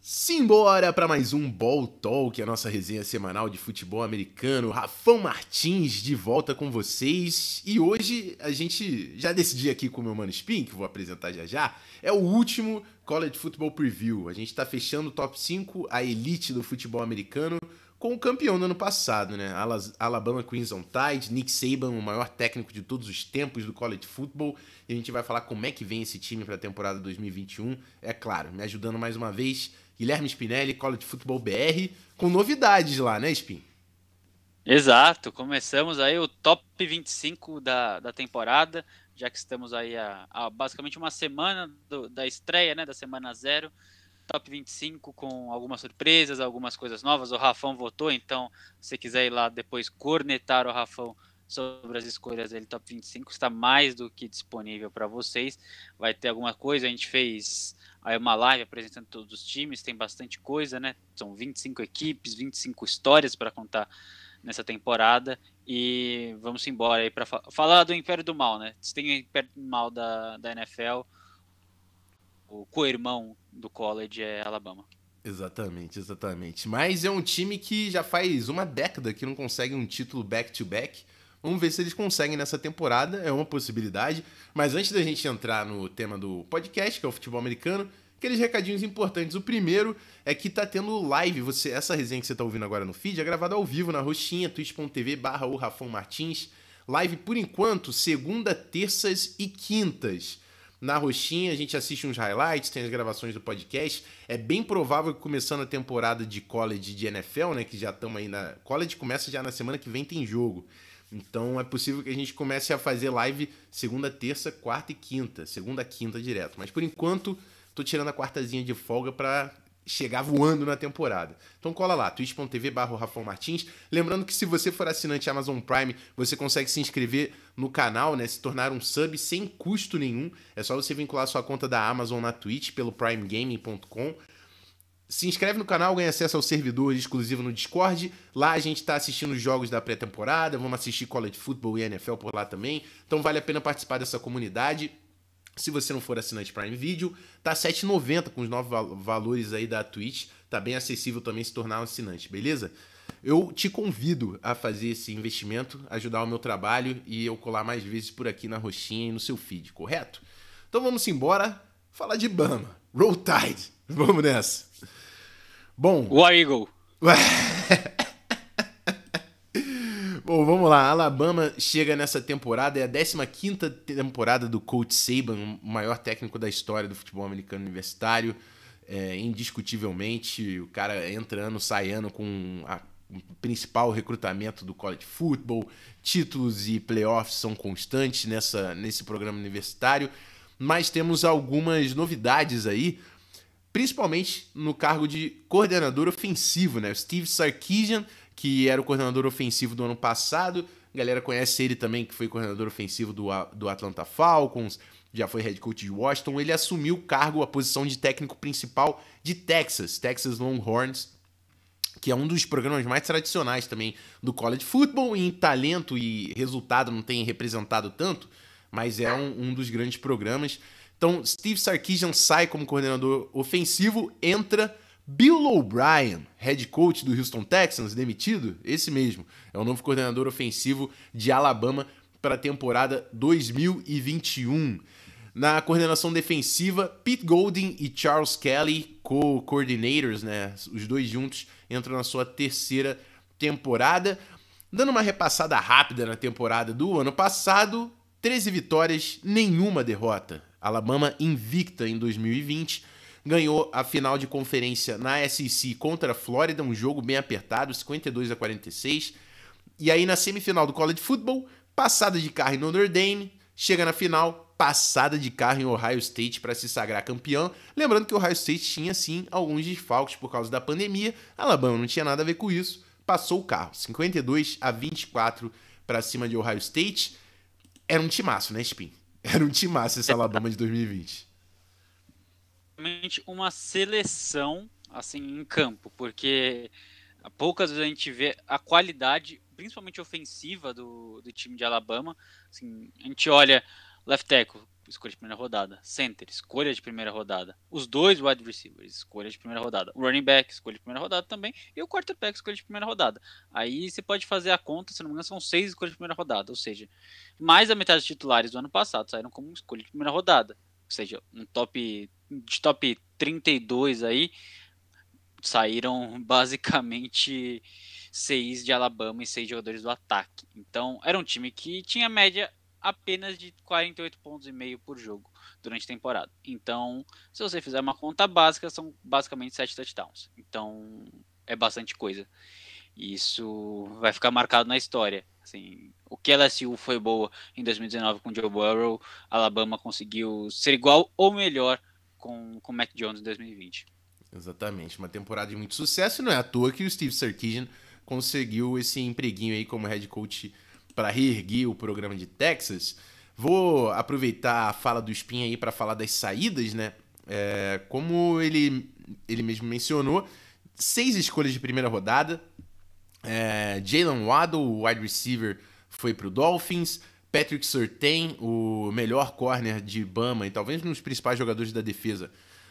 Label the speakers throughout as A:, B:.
A: Simbora para mais um Ball Talk, a nossa resenha semanal de futebol americano. Rafão Martins de volta com vocês. E hoje a gente já decidiu aqui com o meu mano Spin, que vou apresentar já já, é o último College Football Preview. A gente tá fechando o top 5, a elite do futebol americano, com o campeão do ano passado, né? Alabama Crimson Tide, Nick Saban, o maior técnico de todos os tempos do college football. E a gente vai falar como é que vem esse time para a temporada 2021. É claro, me ajudando mais uma vez, Guilherme Spinelli, College Football BR, com novidades lá, né, Spin?
B: Exato, começamos aí o top 25 da temporada, já que estamos aí a basicamente uma semana da estreia, né, da semana zero. Top 25 com algumas surpresas, algumas coisas novas. O Rafão votou, então se você quiser ir lá depois cornetar o Rafão sobre as escolhas dele, top 25 está mais do que disponível para vocês. Vai ter alguma coisa, a gente fez aí uma live apresentando todos os times, tem bastante coisa, né? São 25 equipes, 25 histórias para contar nessa temporada. E vamos embora aí para falar do Império do Mal, né? Se tem o Império do Mal da NFL, o co-irmão do college é Alabama.
A: Exatamente. Mas é um time que já faz uma década que não consegue um título back-to-back. Vamos ver se eles conseguem nessa temporada, é uma possibilidade. Mas antes da gente entrar no tema do podcast, que é o futebol americano, aqueles recadinhos importantes. O primeiro é que tá tendo live, essa resenha que você tá ouvindo agora no feed é gravada ao vivo na roxinha, twitch.tv/o Rafão Martins. Live, por enquanto, segunda, terças e quintas. Na roxinha, a gente assiste uns highlights, tem as gravações do podcast. É bem provável que começando a temporada de college de NFL, né, que já estamos aí na... College começa já na semana que vem, tem jogo. Então é possível que a gente comece a fazer live segunda, terça, quarta e quinta. Segunda, quinta direto. Mas por enquanto, tô tirando a quartazinha de folga para chegar voando na temporada. Então cola lá, twitch.tv/o Rafão Martins. Lembrando que se você for assinante Amazon Prime, você consegue se inscrever no canal, né? Se tornar um sub sem custo nenhum. É só você vincular sua conta da Amazon na Twitch pelo primegaming.com. Se inscreve no canal, ganha acesso ao servidor exclusivo no Discord. Lá a gente tá assistindo os jogos da pré-temporada, vamos assistir College Football e NFL por lá também. Então vale a pena participar dessa comunidade. Se você não for assinante Prime Video, tá R$ 7,90 com os novos valores aí da Twitch. Tá bem acessível também se tornar um assinante, beleza? Eu te convido a fazer esse investimento, ajudar o meu trabalho e eu colar mais vezes por aqui na roxinha e no seu feed, correto? Então vamos embora falar de Bama. Roll Tide. Vamos nessa. Bom...
B: War Eagle.
A: Bom, vamos lá. Alabama chega nessa temporada, é a 15ª temporada do Coach Saban, o maior técnico da história do futebol americano universitário. Indiscutivelmente, o cara entra ano, sai ano com o principal recrutamento do college football. Títulos e playoffs são constantes nesse programa universitário. Mas temos algumas novidades aí, principalmente no cargo de coordenador ofensivo, né? O Steve Sarkisian, que era o coordenador ofensivo do ano passado. A galera conhece ele também, que foi coordenador ofensivo do Atlanta Falcons, já foi head coach de Washington. Ele assumiu o cargo, a posição de técnico principal de Texas Longhorns, que é um dos programas mais tradicionais também do college football. Em talento e resultado não tem representado tanto, mas é um dos grandes programas. Então, Steve Sarkisian sai como coordenador ofensivo, entra Bill O'Brien, head coach do Houston Texans, demitido, esse mesmo, é o novo coordenador ofensivo de Alabama para a temporada 2021. Na coordenação defensiva, Pete Golding e Charles Kelly, co-coordinators, né, os dois juntos, entram na sua terceira temporada. Dando uma repassada rápida na temporada do ano passado, 13 vitórias, nenhuma derrota. Alabama invicta em 2020, ganhou a final de conferência na SEC contra a Flórida, um jogo bem apertado, 52-46. E aí na semifinal do College Football, passada de carro em Notre Dame, chega na final, passada de carro em Ohio State para se sagrar campeão. Lembrando que o Ohio State tinha sim alguns desfalques por causa da pandemia, Alabama não tinha nada a ver com isso, passou o carro, 52-24 para cima de Ohio State. Era um timaço, né, Spin? Era um timaço esse Alabama de 2020.
B: Realmente uma seleção assim em campo, porque poucas vezes a gente vê a qualidade, principalmente ofensiva do time de Alabama. Assim, a gente olha left tackle, escolha de primeira rodada. Center, escolha de primeira rodada. Os dois wide receivers, escolha de primeira rodada. O running back, escolha de primeira rodada também. E o quarterback, escolha de primeira rodada. Aí você pode fazer a conta, se não me engano, são 6 escolhas de primeira rodada. Ou seja, mais da metade dos titulares do ano passado saíram como escolha de primeira rodada. Ou seja, um top 32 aí, saíram basicamente 6 de Alabama e 6 jogadores do ataque. Então, era um time que tinha média apenas de 48 pontos e meio por jogo durante a temporada. Então, se você fizer uma conta básica, são basicamente 7 touchdowns. Então, é bastante coisa. E isso vai ficar marcado na história. Assim, o que a LSU foi boa em 2019 com o Joe Burrow, Alabama conseguiu ser igual ou melhor com o Mac Jones em 2020.
A: Exatamente, uma temporada de muito sucesso, e não é à toa que o Steve Sarkisian conseguiu esse empreguinho aí como head coach para reerguer o programa de Texas. Vou aproveitar a fala do Spin aí para falar das saídas, né? Como ele mesmo mencionou, 6 escolhas de primeira rodada. Jalen Waddle, o wide receiver, foi para o Dolphins. Patrick Surtain, o melhor corner de Bama e talvez um dos principais jogadores da defesa,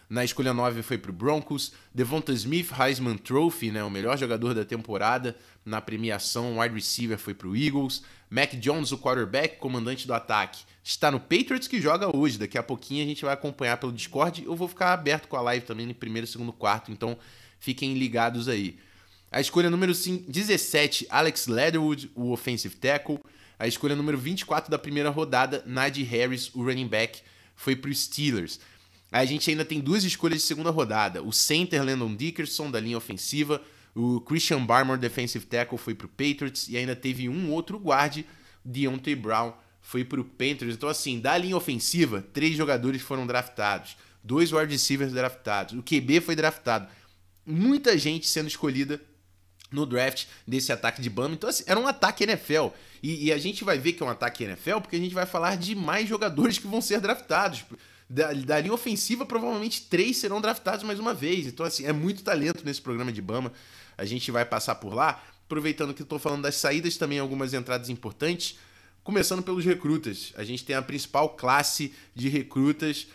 A: na escolha 9 foi para o Broncos. Devonta Smith, Heisman Trophy, né, o melhor jogador da temporada na premiação, wide receiver, foi para o Eagles. Mac Jones, o quarterback, comandante do ataque, está no Patriots, que joga hoje. Daqui a pouquinho a gente vai acompanhar pelo Discord. Eu vou ficar aberto com a live também no primeiro, segundo, quarto, então fiquem ligados aí. A escolha número 17, Alex Leatherwood, o offensive tackle. A escolha número 24 da primeira rodada, Najee Harris, o running back, foi para os Steelers. A gente ainda tem 2 escolhas de segunda rodada. O center Landon Dickerson, da linha ofensiva. O Christian Barmore, defensive tackle, foi para o Patriots. E ainda teve um outro guarde, Deontay Brown, foi para o Panthers. Então, assim, da linha ofensiva, 3 jogadores foram draftados. 2 wide receivers draftados. O QB foi draftado. Muita gente sendo escolhida no draft desse ataque de Bama. Então, assim, era um ataque NFL. E a gente vai ver que é um ataque NFL porque a gente vai falar de mais jogadores que vão ser draftados. Da linha ofensiva, provavelmente 3 serão draftados mais uma vez. Então, assim, é muito talento nesse programa de Bama. A gente vai passar por lá. Aproveitando que eu estou falando das saídas, também algumas entradas importantes. Começando pelos recrutas. A gente tem a principal classe de recrutas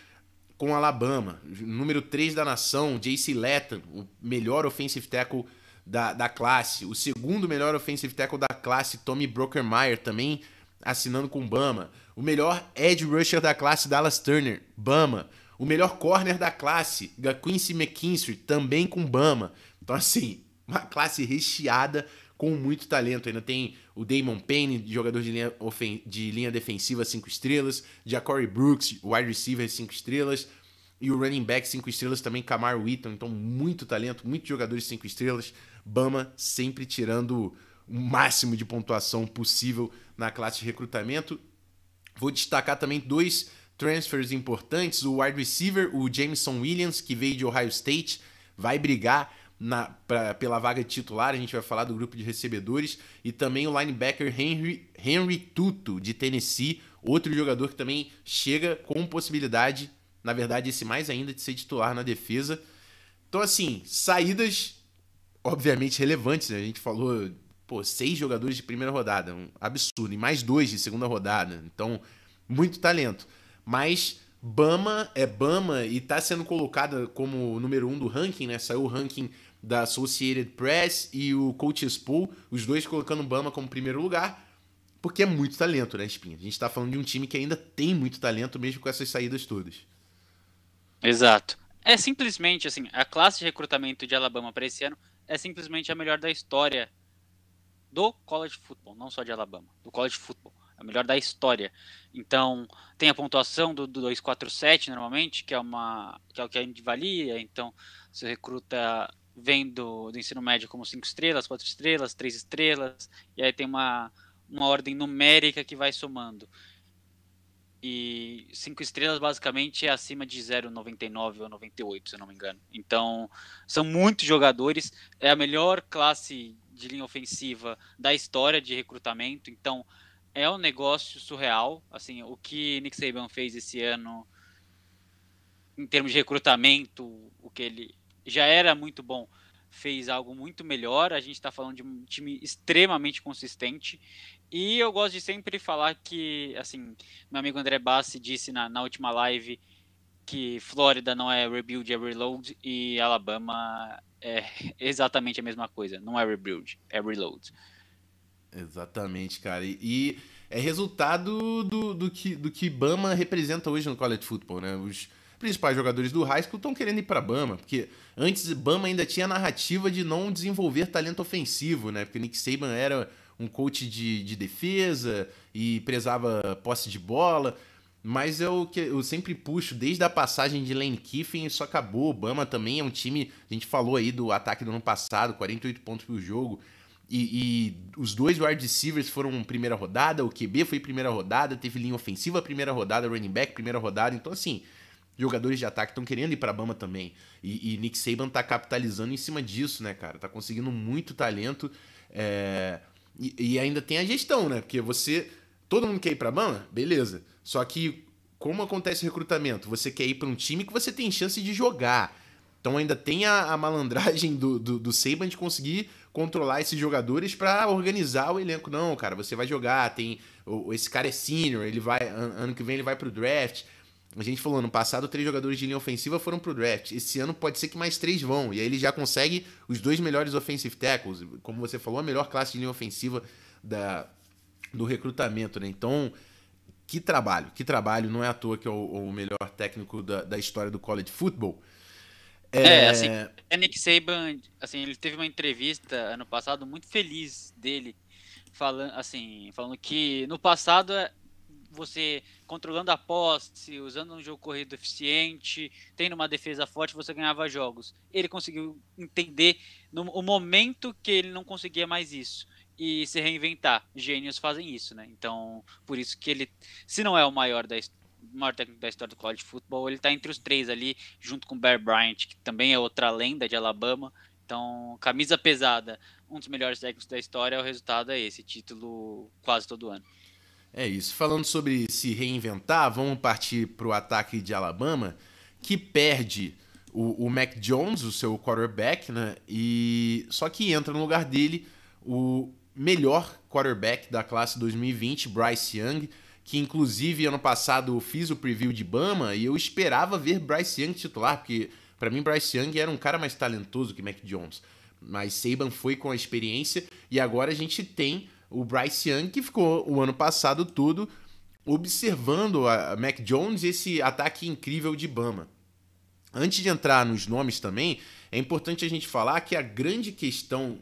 A: com Alabama. Número 3 da nação, J.C. Latham, o melhor offensive tackle da classe. O segundo melhor offensive tackle da classe, Tommy Brockermeyer, também assinando com Bama. O melhor edge rusher da classe, Dallas Turner, Bama. O melhor corner da classe, Quincy McKinstry, também com Bama. Então, assim, uma classe recheada com muito talento. Ainda tem o Damon Payne, jogador de linha defensiva 5 estrelas. Ja'Cory Brooks, wide receiver 5 estrelas. E o running back 5 estrelas também, Kamar Wheaton. Então, muito talento, muitos jogadores 5 estrelas. Bama sempre tirando o máximo de pontuação possível na classe de recrutamento. Vou destacar também 2 transfers importantes. O wide receiver, o Jameson Williams, que veio de Ohio State, vai brigar pela vaga de titular. A gente vai falar do grupo de recebedores. E também o linebacker Henry Tutu, de Tennessee, outro jogador que também chega com possibilidade, na verdade esse mais ainda, de ser titular na defesa. Então, assim, saídas obviamente relevantes, né? A gente falou, 6 jogadores de primeira rodada, um absurdo, e mais 2 de segunda rodada. Então, muito talento. Mas Bama é Bama e tá sendo colocada como número 1 do ranking, né? Saiu o ranking da Associated Press e o Coaches Poll, os dois colocando Bama como primeiro lugar, porque é muito talento, né, Espinha? A gente tá falando de um time que ainda tem muito talento, mesmo com essas saídas todas.
B: Exato. É simplesmente, assim, a classe de recrutamento de Alabama para esse ano é simplesmente a melhor da história do college football, não só de Alabama, do college football. É a melhor da história. Então, tem a pontuação do 247 normalmente, que é o que a gente valia. Então, você recruta, vem do ensino médio como 5 estrelas, 4 estrelas, 3 estrelas, e aí tem uma ordem numérica que vai somando. E 5 estrelas basicamente é acima de 0,99 ou 98, se eu não me engano. Então, são muitos jogadores. É a melhor classe de linha ofensiva da história de recrutamento. Então, é um negócio surreal. Assim, o que Nick Saban fez esse ano em termos de recrutamento, o que ele já era muito bom, fez algo muito melhor. A gente está falando de um time extremamente consistente E eu gosto de sempre falar que, assim, meu amigo André Bassi disse na última live que Flórida não é rebuild, é reload, e Alabama é exatamente a mesma coisa. Não é rebuild, é reload.
A: Exatamente, cara. E é resultado do que Bama representa hoje no college football, né? Os principais jogadores do high school estão querendo ir para Bama, porque antes Bama ainda tinha a narrativa de não desenvolver talento ofensivo, né? Porque Nick Saban era um coach de defesa e prezava posse de bola. Mas é o que eu sempre puxo, desde a passagem de Lane Kiffin, isso acabou. O Bama também é um time, a gente falou aí do ataque do ano passado, 48 pontos por jogo. E os dois wide receivers foram primeira rodada, o QB foi primeira rodada, teve linha ofensiva primeira rodada, running back primeira rodada. Então, assim, jogadores de ataque estão querendo ir pra Bama também. E Nick Saban tá capitalizando em cima disso, né, cara? Tá conseguindo muito talento. E ainda tem a gestão, né? Porque você. Todo mundo quer ir pra Bama? Beleza. Só que, como acontece o recrutamento? Você quer ir pra um time que você tem chance de jogar. Então ainda tem a malandragem do Saban de conseguir controlar esses jogadores para organizar o elenco. Não, cara, você vai jogar, esse cara é senior, ele vai ano que vem ele vai pro draft. A gente falou, ano passado 3 jogadores de linha ofensiva foram pro draft. Esse ano pode ser que mais 3 vão. E aí ele já consegue os 2 melhores offensive tackles. Como você falou, a melhor classe de linha ofensiva do recrutamento, né? Então, que trabalho. Não é à toa que é o melhor técnico da história do college football.
B: Assim, Nick Saban, assim, ele teve uma entrevista ano passado muito feliz dele, falando que no passado você controlando a posse, usando um jogo corrido eficiente, tendo uma defesa forte, você ganhava jogos. Ele conseguiu entender no momento que ele não conseguia mais isso e se reinventar. Gênios fazem isso, né? Então, por isso que ele, se não é o maior técnico da história do college football, ele está entre os 3 ali, junto com o Bear Bryant, que também é outra lenda de Alabama. Então, camisa pesada, um dos melhores técnicos da história, o resultado é esse, título quase todo ano.
A: É isso. Falando sobre se reinventar, vamos partir para o ataque de Alabama, que perde o Mac Jones, o seu quarterback, né? E só que entra no lugar dele o melhor quarterback da classe 2020, Bryce Young, que inclusive ano passado fiz o preview de Bama e eu esperava ver Bryce Young titular, porque para mim Bryce Young era um cara mais talentoso que Mac Jones. Mas Saban foi com a experiência e agora a gente tem o Bryce Young, que ficou o ano passado todo observando a Mac Jones e esse ataque incrível de Bama. Antes de entrar nos nomes também, é importante a gente falar que a grande questão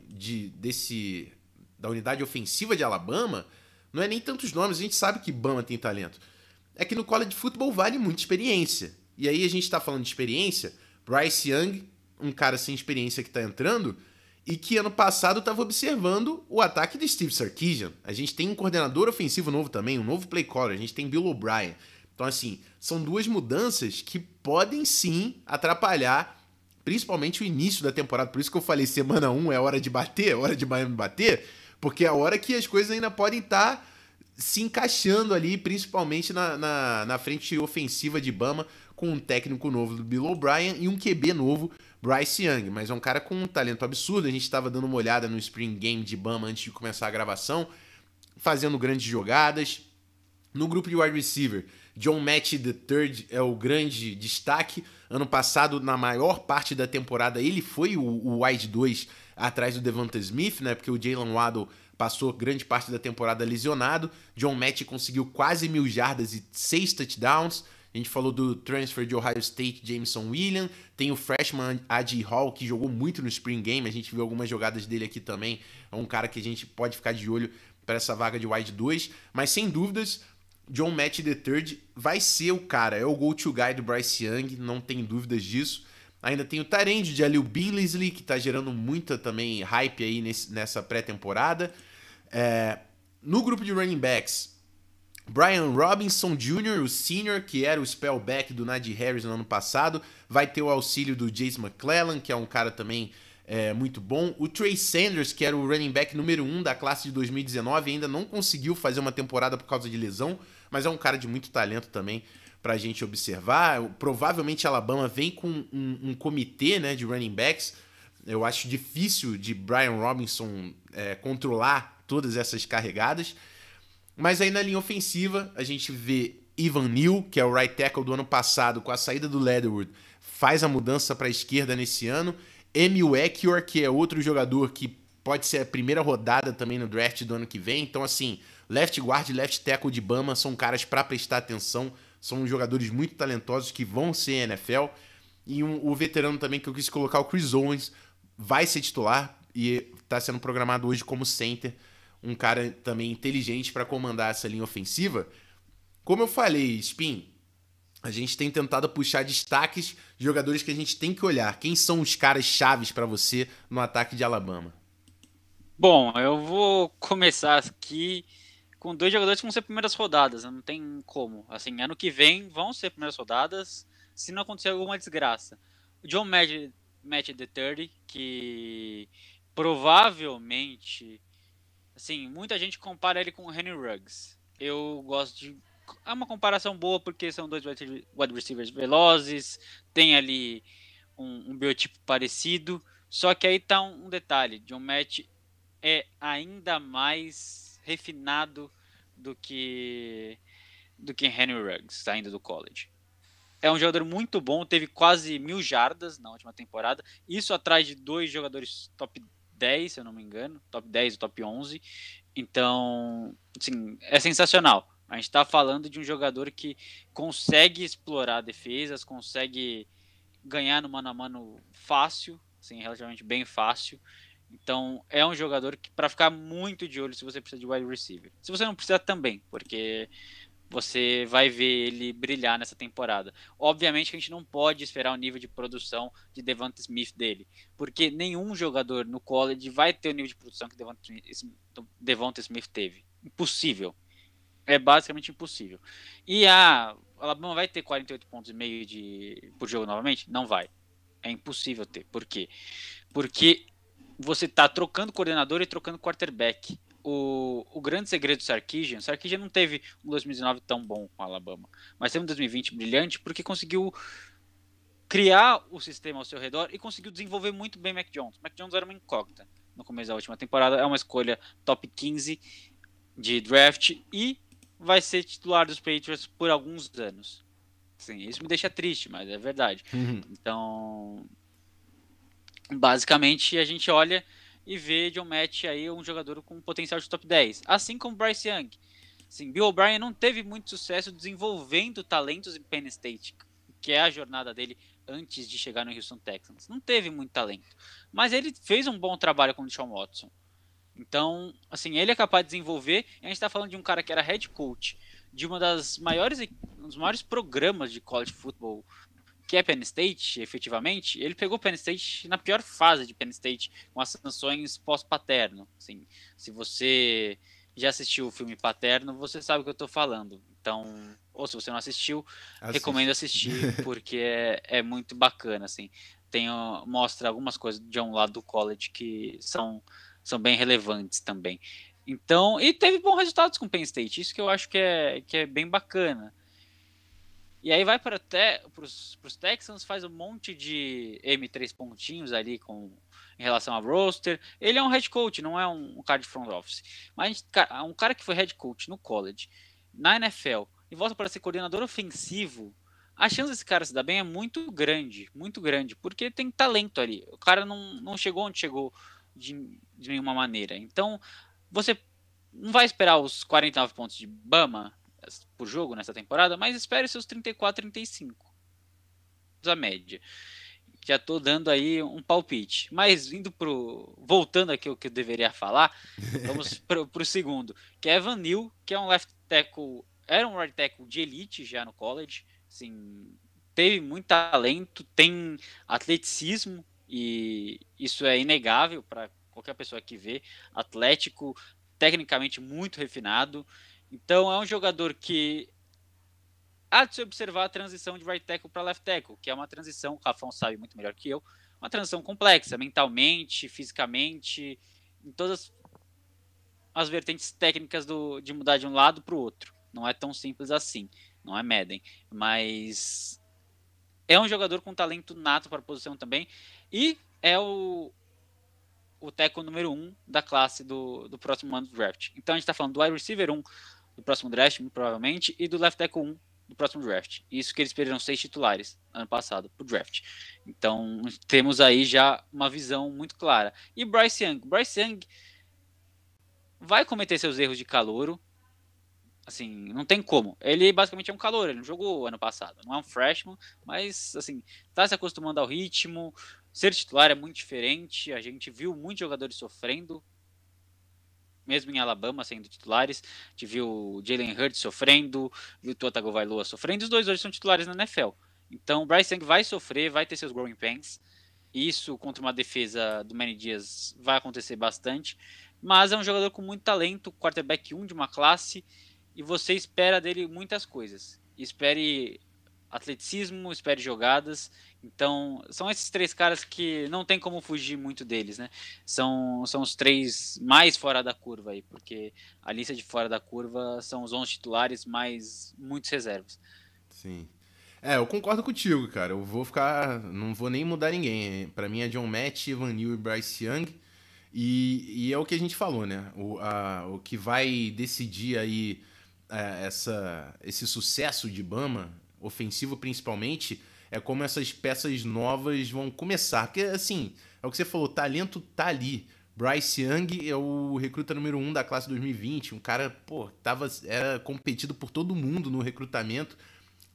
A: da unidade ofensiva de Alabama não é nem tantos nomes, a gente sabe que Bama tem talento. É que no college football vale muita experiência. E aí a gente está falando de experiência, Bryce Young, um cara sem experiência que está entrando, e que ano passado estava observando o ataque de Steve Sarkisian. A gente tem um coordenador ofensivo novo também, um novo play caller, a gente tem Bill O'Brien. Então, assim, são 2 mudanças que podem sim atrapalhar, principalmente o início da temporada. Por isso que eu falei, semana 1 é hora de bater, é hora de Miami bater, porque é a hora que as coisas ainda podem estar se encaixando ali, principalmente na frente ofensiva de Bama, com um técnico novo do Bill O'Brien e um QB novo, Bryce Young. Mas é um cara com um talento absurdo. A gente estava dando uma olhada no Spring Game de Bama antes de começar a gravação, fazendo grandes jogadas. No grupo de wide receiver, John Metchie III é o grande destaque. Ano passado, na maior parte da temporada, ele foi o wide 2 atrás do Devonta Smith, né? Porque o Jalen Waddle passou grande parte da temporada lesionado. John Metchie conseguiu quase 1.000 jardas e 6 touchdowns. A gente falou do transfer de Ohio State, Jameson Williams. Tem o freshman A.J. Hall, que jogou muito no Spring Game. A gente viu algumas jogadas dele aqui também. É um cara que a gente pode ficar de olho para essa vaga de wide 2. Mas, sem dúvidas, John Metchie III vai ser o cara. É o go-to guy do Bryce Young, não tem dúvidas disso. Ainda tem o Tyrande de Jaleel Billingsley, que está gerando muita também hype aí nessa pré-temporada. No grupo de running backs, Brian Robinson Jr., o senior, que era o spellback do Najee Harris no ano passado, vai ter o auxílio do Jase McClellan, que é um cara também muito bom. O Trey Sanders, que era o running back número 1 da classe de 2019, ainda não conseguiu fazer uma temporada por causa de lesão, mas é um cara de muito talento também pra gente observar. Provavelmente Alabama vem com um comitê, né, de running backs. Eu acho difícil de Brian Robinson controlar todas essas carregadas. Mas aí na linha ofensiva, a gente vê Ivan Neal, que é o right tackle do ano passado, com a saída do Leatherwood, faz a mudança para a esquerda nesse ano. Emil Ekiyor, que é outro jogador que pode ser a primeira rodada também no draft do ano que vem. Então, assim, left guard e left tackle de Bama são caras para prestar atenção. São jogadores muito talentosos que vão ser NFL. E o veterano também que eu quis colocar, o Chris Owens, vai ser titular e está sendo programado hoje como center. Um cara também inteligente para comandar essa linha ofensiva. Como eu falei, Spin, a gente tem tentado puxar destaques, jogadores que a gente tem que olhar. Quem são os caras chaves para você no ataque de Alabama?
B: Bom, eu vou começar aqui com dois jogadores que vão ser primeiras rodadas, não tem como. Assim, ano que vem vão ser primeiras rodadas, se não acontecer alguma desgraça. O John Match the que provavelmente, assim, muita gente compara ele com o Henry Ruggs. Eu gosto de... É uma comparação boa porque são dois wide receivers velozes, tem ali um biotipo parecido, só que aí tá um detalhe, John Match é ainda mais refinado do que Henry Ruggs, saindo do college. É um jogador muito bom, teve quase 1.000 jardas na última temporada, isso atrás de dois jogadores top 10, se eu não me engano, top 10 ou top 11. Então, assim, é sensacional. A gente está falando de um jogador que consegue explorar defesas, consegue ganhar no mano a mano fácil, assim, relativamente bem fácil. Então, é um jogador que para ficar muito de olho se você precisa de wide receiver. Se você não precisa também, porque você vai ver ele brilhar nessa temporada. Obviamente que a gente não pode esperar o nível de produção de Devonta Smith dele, porque nenhum jogador no college vai ter o nível de produção que Devonta Smith teve. Impossível. É basicamente impossível. E a Alabama vai ter 48 pontos e meio por jogo novamente? Não vai. É impossível ter. Por quê? Porque você está trocando coordenador e trocando quarterback. O grande segredo do Sarkisian não teve um 2019 tão bom com a Alabama, mas teve um 2020 brilhante porque conseguiu criar o sistema ao seu redor e conseguiu desenvolver muito bem Mac Jones. Mac Jones era uma incógnita no começo da última temporada, é uma escolha top 15 de draft e vai ser titular dos Patriots por alguns anos. Sim, isso me deixa triste, mas é verdade. Então, basicamente, a gente olha e vê John Match aí um jogador com potencial de top 10. Assim como Bryce Young. Sim, Bill O'Brien não teve muito sucesso desenvolvendo talentos em Penn State, que é a jornada dele antes de chegar no Houston Texans. Não teve muito talento. Mas ele fez um bom trabalho com o Deshaun Watson. Então, assim, ele é capaz de desenvolver. E a gente está falando de um cara que era head coach de um dos maiores programas de college football, que é Penn State, efetivamente. Ele pegou Penn State na pior fase de Penn State, com as sanções pós-Paterno. Assim, se você já assistiu o filme Paterno, você sabe o que eu estou falando. Então, ou se você não assistiu, recomendo assistir, porque é muito bacana, assim. Mostra algumas coisas de um lado do college que são bem relevantes também. Então, e teve bons resultados com o Penn State, isso que eu acho que é bem bacana. E aí vai para os Texans, faz um monte de M3 pontinhos ali em relação ao roster. Ele é um head coach, não é um cara de front office. Mas um cara que foi head coach no college, na NFL, e volta para ser coordenador ofensivo, a chance desse cara se dar bem é muito grande, porque tem talento ali. O cara não chegou onde chegou de nenhuma maneira. Então, você não vai esperar os 49 pontos de Bama por jogo nessa temporada, mas espere seus 34, 35 a média. Já tô dando aí um palpite. Mas voltando aqui ao que eu deveria falar, vamos pro segundo, que é Evan Neal, que é um left tackle, era um right tackle de elite já no college, assim, teve muito talento, tem atleticismo e isso é inegável para qualquer pessoa que vê, atlético, tecnicamente muito refinado. Então é um jogador que há de se observar a transição de right tackle para left tackle, que é uma transição, o Rafão sabe muito melhor que eu, uma transição complexa, mentalmente, fisicamente, em todas as vertentes técnicas de mudar de um lado para o outro. Não é tão simples assim, não é Madden, mas é um jogador com talento nato para a posição também, e é o tackle número 1 da classe do próximo ano do draft. Então a gente está falando do wide receiver 1 do próximo draft, muito provavelmente, e do left tackle 1 do próximo draft. Isso que eles perderam 6 titulares ano passado pro draft. Então, temos aí já uma visão muito clara. E Bryce Young vai cometer seus erros de calouro. Assim, não tem como. Ele basicamente é um calouro, ele não jogou ano passado. Não é um freshman, mas, assim, tá se acostumando ao ritmo. Ser titular é muito diferente. A gente viu muitos jogadores sofrendo, mesmo em Alabama sendo titulares. A gente viu o Jalen Hurts sofrendo, viu o Tua Tagovailoa sofrendo. Os dois hoje são titulares na NFL. Então, o Bryce Young vai sofrer, vai ter seus growing pains. Isso contra uma defesa do Manny Diaz vai acontecer bastante. Mas é um jogador com muito talento, quarterback 1 de uma classe, e você espera dele muitas coisas. Espere atleticismo, espere jogadas. Então, são esses 3 caras que não tem como fugir muito deles, né? São os 3 mais fora da curva aí, porque a lista de fora da curva são os 11 titulares mais muitos reservas.
A: Sim. Eu concordo contigo, cara. Eu vou ficar. Não vou nem mudar ninguém. Pra mim é John Match, Evan Neal e Bryce Young. E é o que a gente falou, né? O que vai decidir aí esse sucesso de Bama, ofensivo principalmente, é como essas peças novas vão começar. Porque, assim, é o que você falou, talento tá ali. Bryce Young é o recruta número 1 da classe 2020, um cara, pô, era competido por todo mundo no recrutamento,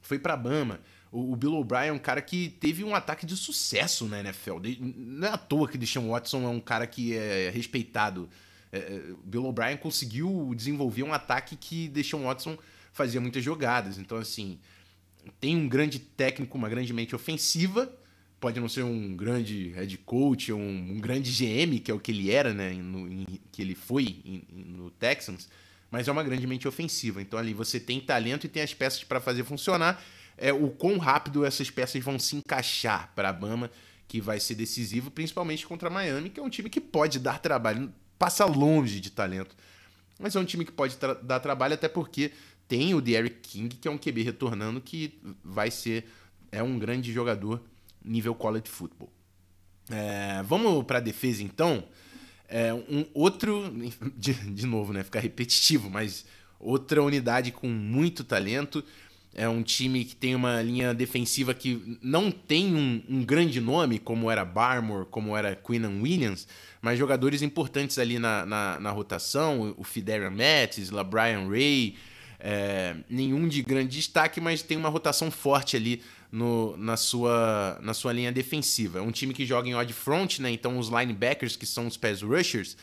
A: foi pra Bama. O Bill O'Brien é um cara que teve um ataque de sucesso na NFL. Não é à toa que Deshaun Watson é um cara que é respeitado. Bill O'Brien conseguiu desenvolver um ataque que Deshaun Watson fazia muitas jogadas. Então, assim, tem um grande técnico, uma grande mente ofensiva. Pode não ser um grande head coach, um grande GM, que é o que ele era, né? Que ele foi no Texans. Mas é uma grande mente ofensiva. Então ali você tem talento e tem as peças para fazer funcionar. O quão rápido essas peças vão se encaixar para a Bama, que vai ser decisivo, principalmente contra a Miami, que é um time que pode dar trabalho, passa longe de talento. Mas é um time que pode dar trabalho, até porque tem o Derrick King, que é um QB retornando, que vai ser um grande jogador nível college football. Vamos para a defesa, então. Um outro, de novo, né, ficar repetitivo, mas outra unidade com muito talento. É um time que tem uma linha defensiva que não tem um grande nome, como era Barmore, como era Quinnen Williams, mas jogadores importantes ali na rotação, o Fidarian Mattis, LaBryan Ray, nenhum de grande destaque, mas tem uma rotação forte ali na sua linha defensiva. É um time que joga em odd front, né? Então os linebackers, que são os pass rushers,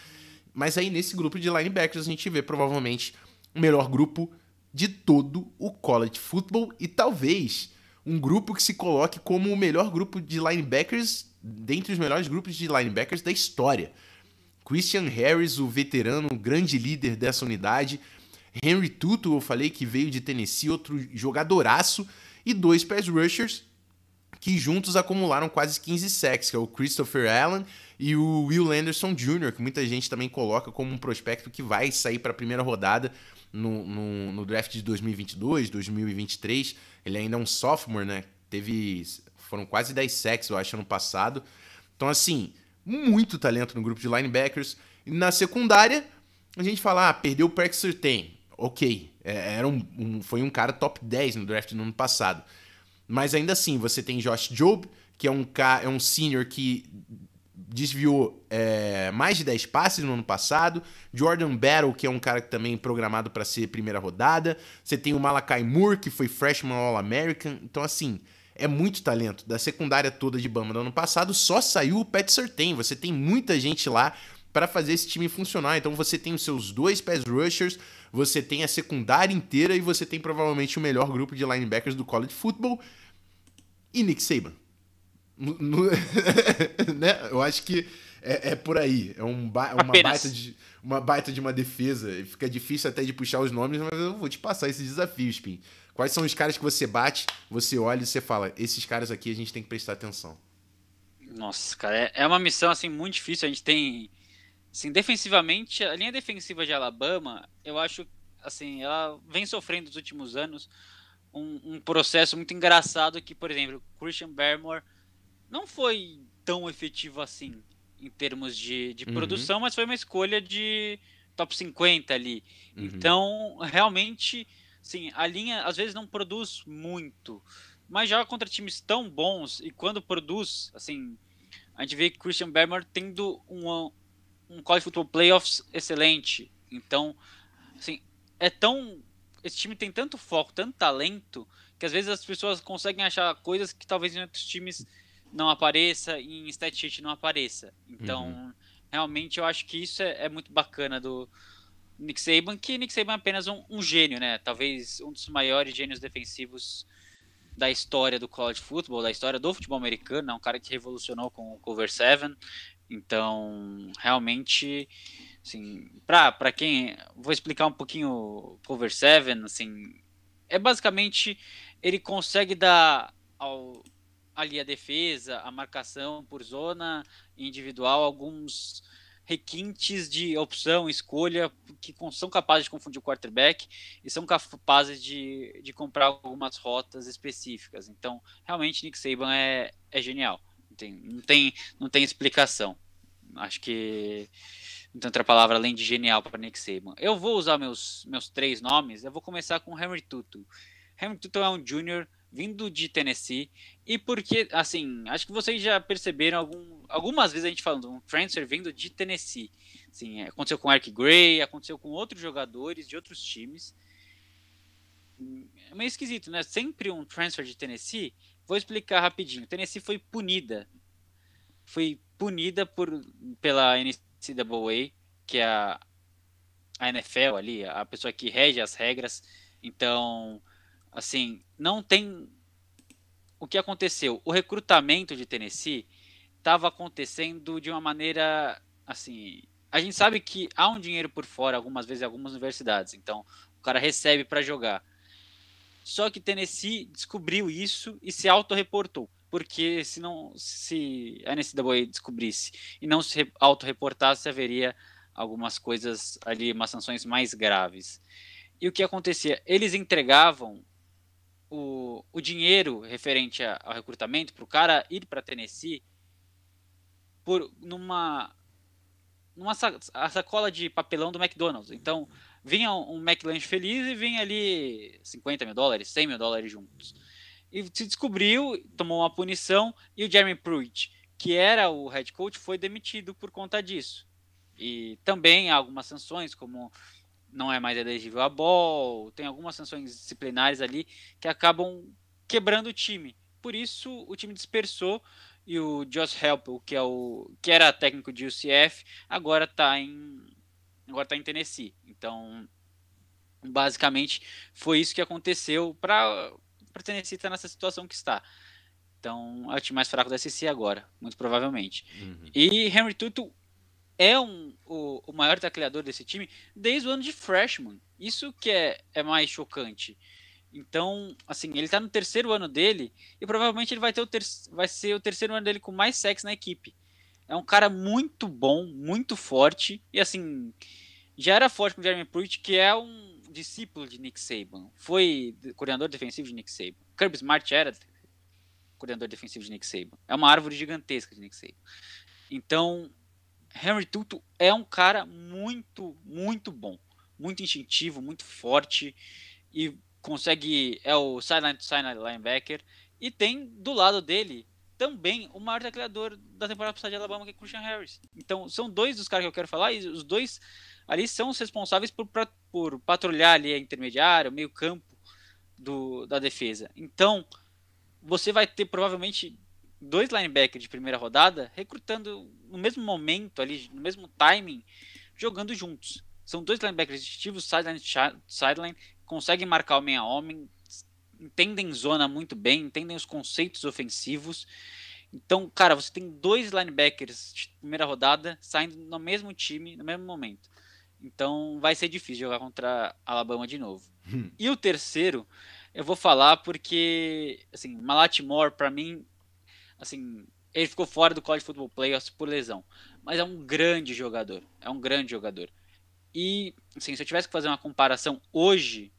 A: mas aí nesse grupo de linebackers a gente vê provavelmente o melhor grupo de todo o college football e talvez um grupo que se coloque como o melhor grupo de linebackers, dentre os melhores grupos de linebackers da história. Christian Harris, o veterano, o grande líder dessa unidade. Henry Tutu, eu falei que veio de Tennessee, outro jogadoraço. E 2 pass rushers que juntos acumularam quase 15 sacks, que é o Christopher Allen e o Will Anderson Jr., que muita gente também coloca como um prospecto que vai sair para a primeira rodada no draft de 2022, 2023. Ele ainda é um sophomore, né? Foram quase 10 sacks, eu acho, ano passado. Então, assim, muito talento no grupo de linebackers. E na secundária, a gente fala, perdeu o Perk Surtain. Ok, foi um cara top 10 no draft no ano passado. Mas ainda assim, você tem Josh Jobe, que é um senior que desviou mais de 10 passes no ano passado. Jordan Battle, que é um cara que também programado para ser primeira rodada. Você tem o Malachi Moore, que foi freshman All-American. Então, assim, é muito talento. Da secundária toda de Bama do ano passado, só saiu o Pat Surtain. Você tem muita gente lá para fazer esse time funcionar. Então você tem os seus 2 pass rushers, você tem a secundária inteira e você tem provavelmente o melhor grupo de linebackers do college football e Nick Saban. Né? Eu acho que é por aí. É uma baita de uma defesa. Fica difícil até de puxar os nomes, mas eu vou te passar esses desafios, Pim. Quais são os caras que você bate, você olha e você fala, esses caras aqui a gente tem que prestar atenção?
B: Nossa, cara, é uma missão assim muito difícil. A gente tem, assim, defensivamente, a linha defensiva de Alabama, eu acho, assim, ela vem sofrendo nos últimos anos um processo muito engraçado que, por exemplo, Christian Barmore não foi tão efetivo assim em termos de produção, mas foi uma escolha de top 50 ali. Então, realmente, sim, a linha às vezes não produz muito, mas joga contra times tão bons e quando produz, assim, a gente vê que Christian Barmore tendo um college football playoffs excelente. Então, assim, esse time tem tanto foco, tanto talento, que às vezes as pessoas conseguem achar coisas que talvez em outros times não apareça, e em stat sheet não apareça. Então, realmente eu acho que isso é muito bacana do Nick Saban, que Nick Saban é apenas um gênio, né? Talvez um dos maiores gênios defensivos da história do college football, da história do futebol americano, é um cara que revolucionou com o Cover 7. Então, realmente, assim, para quem, vou explicar um pouquinho o Cover 7, assim, é basicamente ele consegue dar ali a defesa, a marcação por zona individual, alguns requintes de opção, escolha, que são capazes de confundir o quarterback e são capazes de comprar algumas rotas específicas. Então, realmente, Nick Saban é genial. Não tem explicação. Acho que não tem outra palavra além de genial para Nick Saban. Eu vou usar meus 3 nomes. Eu vou começar com Henry Tutu. Henry Tutu é um junior vindo de Tennessee. E porque, assim, acho que vocês já perceberam algumas vezes a gente falando um transfer vindo de Tennessee. Assim, aconteceu com Eric Gray, aconteceu com outros jogadores de outros times. É meio esquisito, né? Sempre um transfer de Tennessee. Vou explicar rapidinho. Tennessee foi punida pela NCAA, que é a NFL ali, a pessoa que rege as regras. Então, assim, não tem o que aconteceu. O recrutamento de Tennessee estava acontecendo de uma maneira assim. A gente sabe que há um dinheiro por fora, algumas vezes, em algumas universidades. Então, o cara recebe para jogar. Só que Tennessee descobriu isso e se autorreportou. Porque se a NCAA descobrisse e não se autorreportasse, haveria algumas coisas ali, umas sanções mais graves. E o que acontecia? Eles entregavam o dinheiro referente ao recrutamento para o cara ir para Tennessee numa sacola de papelão do McDonald's. Então, vinha um McLanche feliz e vinha ali $50 mil, $100 mil juntos. E se descobriu, tomou uma punição, e o Jeremy Pruitt, que era o head coach, foi demitido por conta disso. E também há algumas sanções, como não é mais elegível a bowl, tem algumas sanções disciplinares ali que acabam quebrando o time. Por isso, o time dispersou e o Josh Heupel, que era técnico de UCF, agora está em Tennessee. Então, basicamente, foi isso que aconteceu para Tennessee estar nessa situação que está. Então, é o time mais fraco da SEC agora, muito provavelmente. E Henry Tutu é o maior tacleador desse time desde o ano de freshman. Isso que é mais chocante. Então, assim, ele tá no terceiro ano dele e provavelmente ele vai ser o terceiro ano dele com mais sacks na equipe. É um cara muito bom, muito forte e, assim, já era forte com o Jeremy Pruitt, que é um discípulo de Nick Saban. Foi coordenador defensivo de Nick Saban. Kirby Smart era coordenador defensivo de Nick Saban. É uma árvore gigantesca de Nick Saban. Então, Henry Tutu é um cara muito, muito bom. Muito instintivo, muito forte e é o sideline to sideline linebacker. E tem do lado dele também o maior tacleador da temporada passada de Alabama, que é Christian Harris. Então, são dois dos caras que eu quero falar, e os dois ali são os responsáveis por patrulhar ali a intermediária, o meio campo da defesa. Então, você vai ter provavelmente 2 linebackers de primeira rodada recrutando no mesmo momento ali, no mesmo timing, jogando juntos. São 2 linebackers distintivos, sideline, conseguem marcar homem a homem, entendem zona muito bem, entendem os conceitos ofensivos. Então, cara, você tem 2 linebackers de primeira rodada saindo no mesmo time, no mesmo momento. Então, vai ser difícil jogar contra Alabama de novo. E o terceiro, eu vou falar porque, assim, Malat Moore, pra mim, assim, ele ficou fora do College Football Playoffs por lesão. Mas é um grande jogador. É um grande jogador. E, assim, se eu tivesse que fazer uma comparação hoje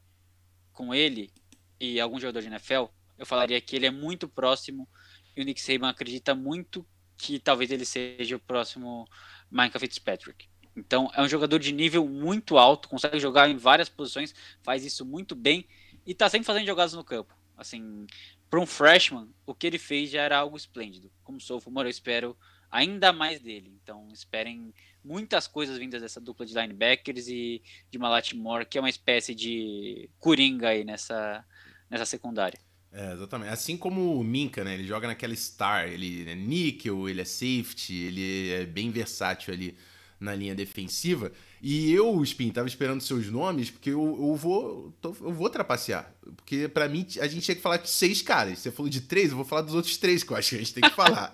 B: com ele e algum jogador de NFL, eu falaria que ele é muito próximo e o Nick Saban acredita muito que talvez ele seja o próximo Minka Fitzpatrick. Então, é um jogador de nível muito alto, consegue jogar em várias posições, faz isso muito bem e tá sempre fazendo jogadas no campo. Assim, para um freshman, o que ele fez já era algo esplêndido. Como sophomore, eu espero ainda mais dele. Então, esperem muitas coisas vindas dessa dupla de linebackers e de Malat Moore, que é uma espécie de coringa aí nessa secundária.
A: Exatamente. Assim como o Minka, né? Ele joga naquela star, ele é níquel, ele é safety, ele é bem versátil ali na linha defensiva. E eu, Spin, tava esperando seus nomes, porque eu vou trapacear. Porque pra mim, a gente tinha que falar de 6 caras. Você falou de 3, eu vou falar dos outros 3 que eu acho que a gente tem que falar.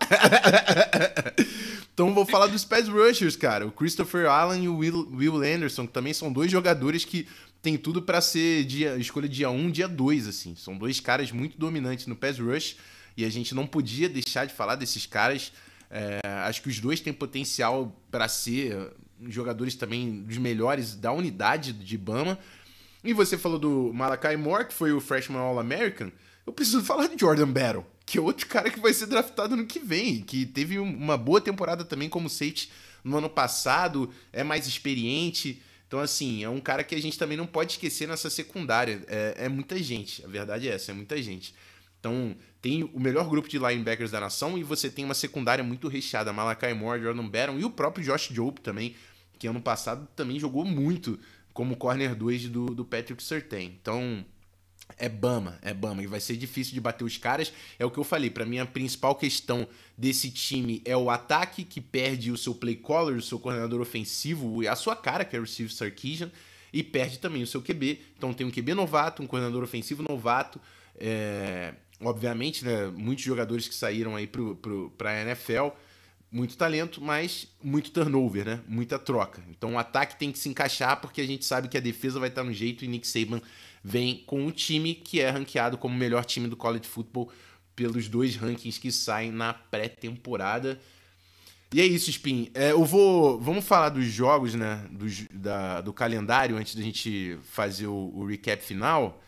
A: Então eu vou falar dos pass rushers, cara. O Christopher Allen e o Will Anderson, que também são 2 jogadores que tem tudo pra ser escolha dia 1, dia 2, assim. São 2 caras muito dominantes no pass rush e a gente não podia deixar de falar desses caras. Acho que os 2 têm potencial pra ser jogadores também dos melhores da unidade de Bama. E você falou do Malachi Moore, que foi o Freshman All-American. Eu preciso falar de Jordan Battle, que é outro cara que vai ser draftado no que vem, que teve uma boa temporada também como safety no ano passado, é mais experiente. Então, assim, é um cara que a gente também não pode esquecer nessa secundária. É muita gente, a verdade é essa, é muita gente. Então, tem o melhor grupo de linebackers da nação e você tem uma secundária muito recheada. Malachi Moore, Jordan Battle e o próprio Josh Jobe também, que ano passado também jogou muito como corner 2 do Patrick Surtain. Então, é Bama. E vai ser difícil de bater os caras. É o que eu falei, pra mim a principal questão desse time é o ataque, que perde o seu play caller, o seu coordenador ofensivo, a sua cara, que é o Steve Sarkisian, e perde também o seu QB. Então tem um QB novato, um coordenador ofensivo novato. Obviamente, né, muitos jogadores que saíram aí pra NFL, muito talento, mas muito turnover, né? Muita troca. Então o ataque tem que se encaixar porque a gente sabe que a defesa vai estar no jeito e Nick Saban vem com um time que é ranqueado como o melhor time do college football pelos 2 rankings que saem na pré-temporada. E é isso, Spin. Vamos falar dos jogos, né? Do calendário antes da gente fazer o recap final.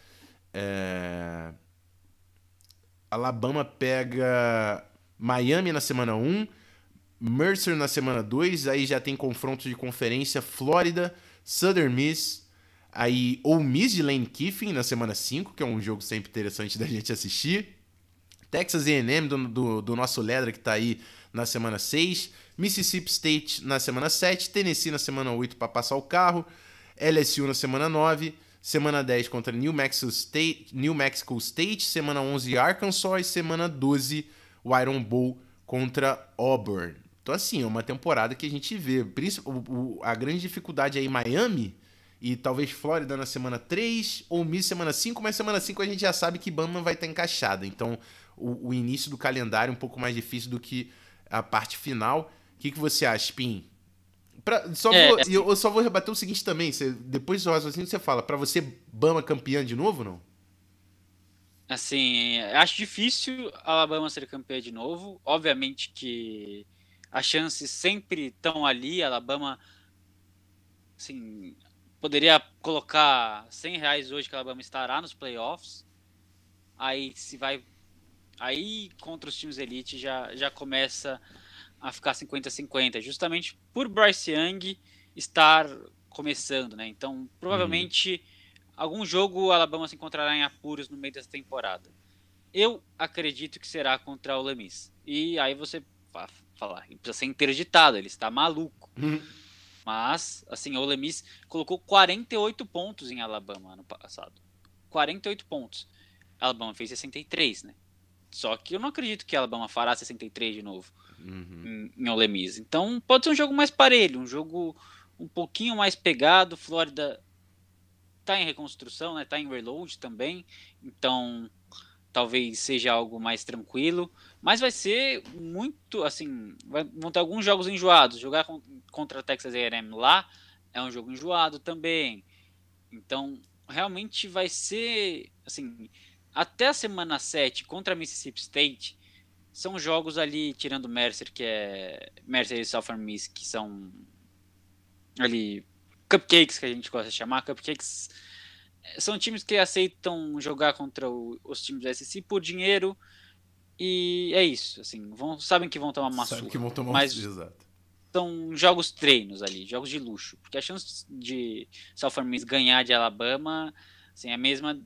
A: Alabama pega Miami na semana 1. Mercer na semana 2, aí já tem confronto de conferência, Flórida, Southern Miss, aí Ole Miss de Lane Kiffin na semana 5, que é um jogo sempre interessante da gente assistir, Texas A&M do nosso Ledra, que tá aí na semana 6, Mississippi State na semana 7, Tennessee na semana 8 para passar o carro, LSU na semana 9, semana 10 contra New Mexico State, semana 11 Arkansas e semana 12 o Iron Bowl contra Auburn. Então, assim, é uma temporada que a gente vê. A grande dificuldade aí, Miami e talvez Flórida na semana 3, ou Miss semana 5, mas semana 5 a gente já sabe que Bama vai estar encaixada. Então, o início do calendário é um pouco mais difícil do que a parte final. O que você acha, Spin? Eu só vou rebater o seguinte também. Depois do raciocínio você fala, pra você, Bama campeã de novo ou não?
B: Assim, acho difícil a Alabama ser campeã de novo. Obviamente que as chances sempre estão ali. A Alabama, assim, poderia colocar R$ 100 hoje que a Alabama estará nos playoffs. Aí se vai, aí contra os times elite já começa a ficar 50-50, justamente por Bryce Young estar começando, né? Então, provavelmente algum jogo a Alabama se encontrará em apuros no meio dessa temporada. Eu acredito que será contra o Ole Miss. E aí você vai falar, ele precisa ser interditado, ele está maluco. Mas, assim, o Ole Miss colocou 48 pontos em Alabama ano passado. 48 pontos. A Alabama fez 63, né? Só que eu não acredito que a Alabama fará 63 de novo em Ole Miss. Então pode ser um jogo mais parelho, um jogo um pouquinho mais pegado. Flórida tá em reconstrução, né? Tá em reload também. Então talvez seja algo mais tranquilo. Mas vai ser muito, assim, vão ter alguns jogos enjoados. Jogar contra a Texas A&M lá é um jogo enjoado também. Então realmente vai ser, assim, até a semana 7 contra a Mississippi State, são jogos ali, tirando Mercer, que é Mercer e Southern Miss, que são ali cupcakes, que a gente gosta de chamar. Cupcakes são times que aceitam jogar contra os times da SEC por dinheiro, e é isso, assim, sabem que vão tomar uma
A: Sabe
B: surra.
A: que vão tomar
B: Mas
A: exato.
B: são jogos treinos ali, jogos de luxo, porque a chance de Southern Miss ganhar de Alabama, assim, é a mesma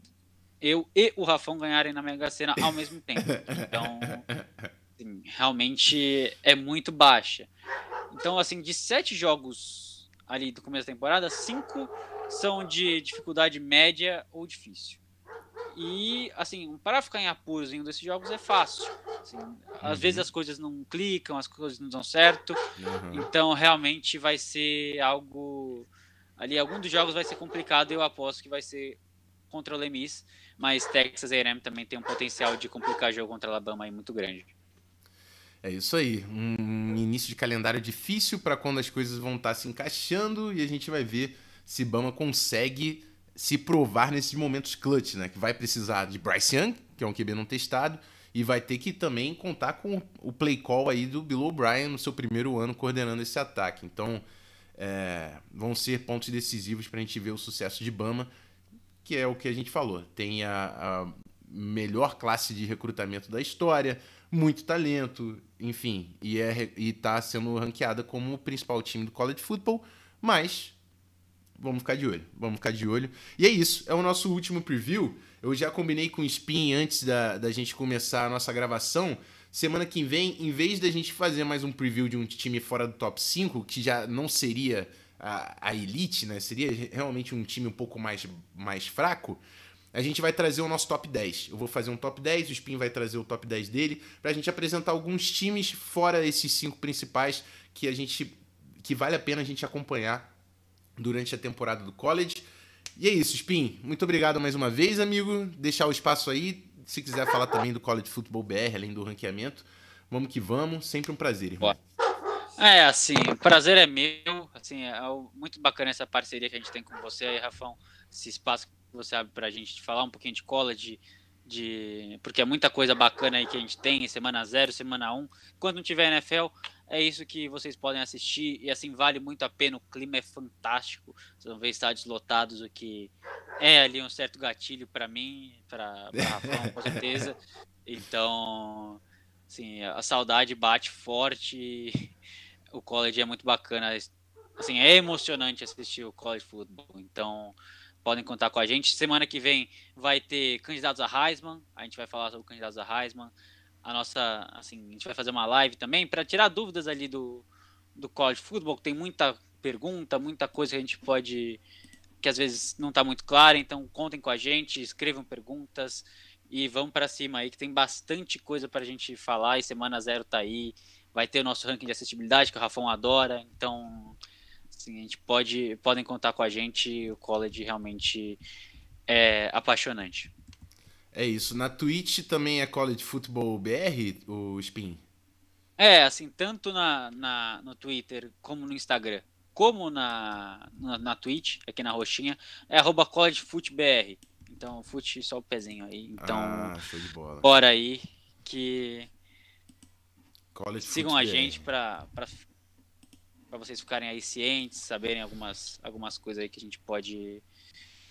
B: eu e o Rafão ganharem na Mega Sena ao mesmo tempo. Então, assim, realmente é muito baixa. Então, assim, de 7 jogos ali do começo da temporada, 5 são de dificuldade média ou difícil. E, assim, para ficar em apuros em um desses jogos é fácil. Assim, às vezes as coisas não clicam, as coisas não dão certo. Então, realmente vai ser algo... Ali, algum dos jogos vai ser complicado. Eu aposto que vai ser contra o Ole Miss. Mas Texas A&M também tem um potencial de complicar jogo contra Alabama aí muito grande.
A: É isso aí. Um início de calendário difícil para quando as coisas vão estar se encaixando e a gente vai ver se Bama consegue se provar nesses momentos clutch, né? Que vai precisar de Bryce Young, que é um QB não testado, e vai ter que também contar com o play call aí do Bill O'Brien no seu primeiro ano coordenando esse ataque. Então, vão ser pontos decisivos para a gente ver o sucesso de Bama, que é o que a gente falou. Tem a melhor classe de recrutamento da história, muito talento, enfim, e tá sendo ranqueada como o principal time do college football, mas vamos ficar de olho. E é isso, é o nosso último preview. Eu já combinei com o Spin antes da gente começar a nossa gravação. Semana que vem, em vez da gente fazer mais um preview de um time fora do top 5, que já não seria a elite, né? Seria realmente um time um pouco mais fraco, a gente vai trazer o nosso top 10. Eu vou fazer um top 10, o Spin vai trazer o top 10 dele, pra gente apresentar alguns times fora esses 5 principais que vale a pena a gente acompanhar durante a temporada do college. E é isso, Spin. Muito obrigado mais uma vez, amigo. Deixar o espaço aí, se quiser falar também do College Football BR, além do ranqueamento. Vamos que vamos. Sempre um prazer, irmão.
B: Assim, o prazer é meu. Assim, muito bacana essa parceria que a gente tem com você aí, Rafão. Esse espaço que você abre pra gente falar um pouquinho de college, porque é muita coisa bacana aí que a gente tem, semana 0, semana 1. Quando não tiver NFL, é isso que vocês podem assistir, e assim, vale muito a pena, o clima é fantástico, vocês vão ver estádios lotados, o que é ali um certo gatilho para mim, para Rafão, com certeza. Então, assim, a saudade bate forte, o college é muito bacana, assim, é emocionante assistir o college football, então podem contar com a gente. Semana que vem vai ter candidatos a Heisman, a gente vai falar sobre candidatos a Heisman. A gente vai fazer uma live também para tirar dúvidas ali do college football, que tem muita pergunta, muita coisa que a gente pode, que às vezes não está muito clara, então contem com a gente, escrevam perguntas e vamos para cima aí, que tem bastante coisa para a gente falar, e semana 0 tá aí, vai ter o nosso ranking de acessibilidade, que o Rafão adora, então assim, podem contar com a gente, o college realmente é apaixonante.
A: É isso. Na Twitch também é College Football BR, o Spin?
B: Assim, tanto no Twitter como no Instagram, como na Twitch, aqui na roxinha, é @collegefootbr. Então, fute só o pezinho aí. Então,
A: show de bola.
B: bora aí que
A: College
B: sigam a gente para vocês ficarem aí cientes, saberem algumas coisas aí que a gente pode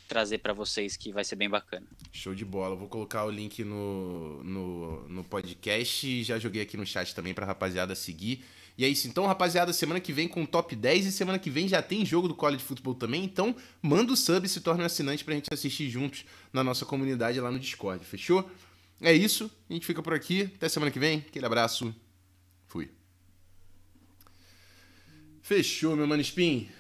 B: trazer para vocês, que vai ser bem bacana.
A: Show de bola. Vou colocar o link no podcast e já joguei aqui no chat também pra rapaziada seguir. E é isso. Então, rapaziada, semana que vem com o top 10 e semana que vem já tem jogo do College Football também. Então, manda o sub e se torne um assinante pra gente assistir juntos na nossa comunidade lá no Discord. Fechou? É isso. A gente fica por aqui. Até semana que vem. Aquele abraço. Fui. Fechou, meu mano Spin.